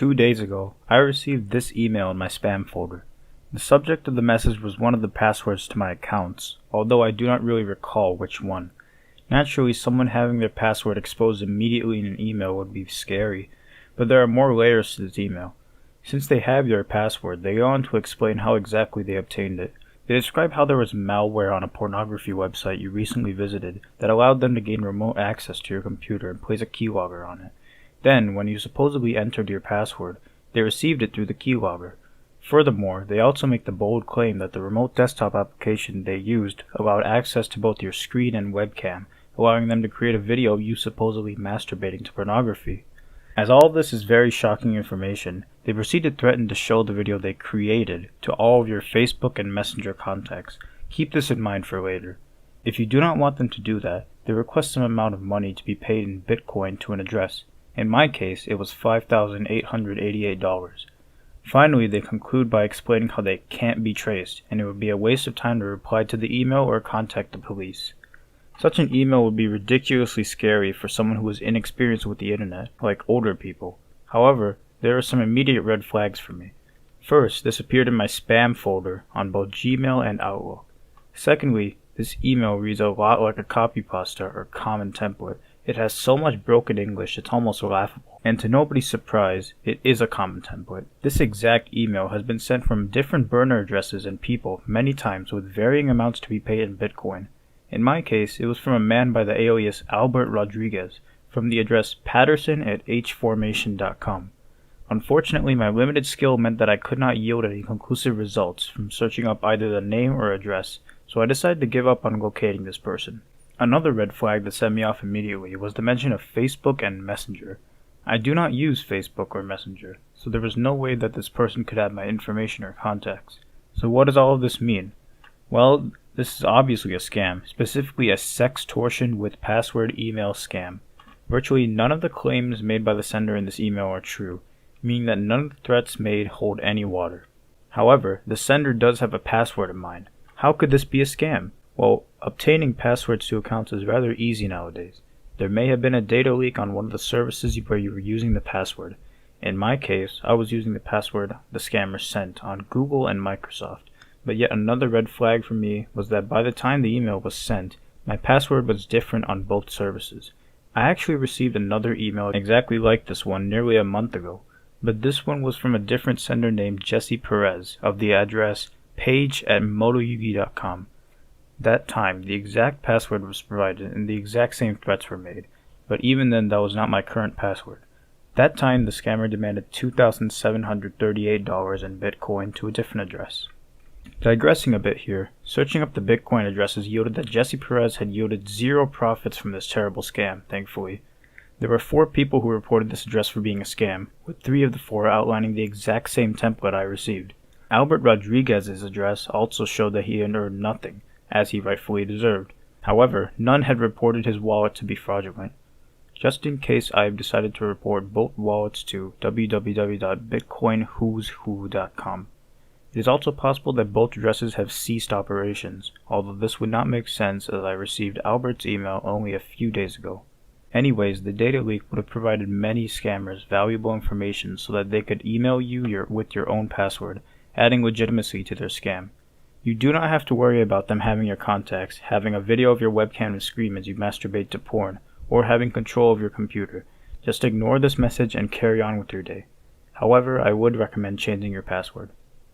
2 days ago, I received this email in my spam folder. The subject of the message was one of the passwords to my accounts, although I do not really recall which one. Naturally, someone having their password exposed immediately in an email would be scary, but there are more layers to this email. Since they have your password, they go on to explain how exactly they obtained it. They describe how there was malware on a pornography website you recently visited that allowed them to gain remote access to your computer and place a keylogger on it. Then, when you supposedly entered your password, they received it through the keylogger. Furthermore, they also make the bold claim that the remote desktop application they used allowed access to both your screen and webcam, allowing them to create a video of you supposedly masturbating to pornography. As all of this is very shocking information, they proceed to threaten to show the video they created to all of your Facebook and Messenger contacts. Keep this in mind for later. If you do not want them to do that, they request some amount of money to be paid in Bitcoin to an address. In my case, it was $5,888. Finally, they conclude by explaining how they can't be traced, and it would be a waste of time to reply to the email or contact the police. Such an email would be ridiculously scary for someone who is inexperienced with the internet, like older people. However, there are some immediate red flags for me. First, this appeared in my spam folder on both Gmail and Outlook. Secondly, this email reads a lot like a copypasta or common template. It has so much broken English it's almost laughable. And to nobody's surprise, it is a common template. This exact email has been sent from different burner addresses and people many times with varying amounts to be paid in Bitcoin. In my case, it was from a man by the alias Albert Rodriguez from the address patterson@hformation.com. Unfortunately, my limited skill meant that I could not yield any conclusive results from searching up either the name or address, so I decided to give up on locating this person. Another red flag that set me off immediately was the mention of Facebook and Messenger. I do not use Facebook or Messenger, so there was no way that this person could have my information or contacts. So what does all of this mean? Well, this is obviously a scam, specifically a sextortion with password email scam. Virtually none of the claims made by the sender in this email are true, meaning that none of the threats made hold any water. However, the sender does have a password in mind. How could this be a scam? Well, obtaining passwords to accounts is rather easy nowadays. There may have been a data leak on one of the services where you were using the password. In my case, I was using the password the scammer sent on Google and Microsoft. But yet another red flag for me was that by the time the email was sent, my password was different on both services. I actually received another email exactly like this one nearly a month ago, but this one was from a different sender named Jesse Perez of the address page@motoyugi.com. That time, the exact password was provided and the exact same threats were made, but even then that was not my current password. That time, the scammer demanded $2,738 in Bitcoin to a different address. Digressing a bit here, searching up the Bitcoin addresses yielded that Jesse Perez had yielded zero profits from this terrible scam, thankfully. There were 4 people who reported this address for being a scam, with 3 of the 4 outlining the exact same template I received. Albert Rodriguez's address also showed that he had earned nothing, as he rightfully deserved. However, none had reported his wallet to be fraudulent. Just in case, I have decided to report both wallets to www.bitcoinwhoswho.com. It is also possible that both addresses have ceased operations, although this would not make sense as I received Albert's email only a few days ago. Anyways, the data leak would have provided many scammers valuable information so that they could email you with your own password, adding legitimacy to their scam. You do not have to worry about them having your contacts, having a video of your webcam and screen as you masturbate to porn, or having control of your computer. Just ignore this message and carry on with your day. However, I would recommend changing your password.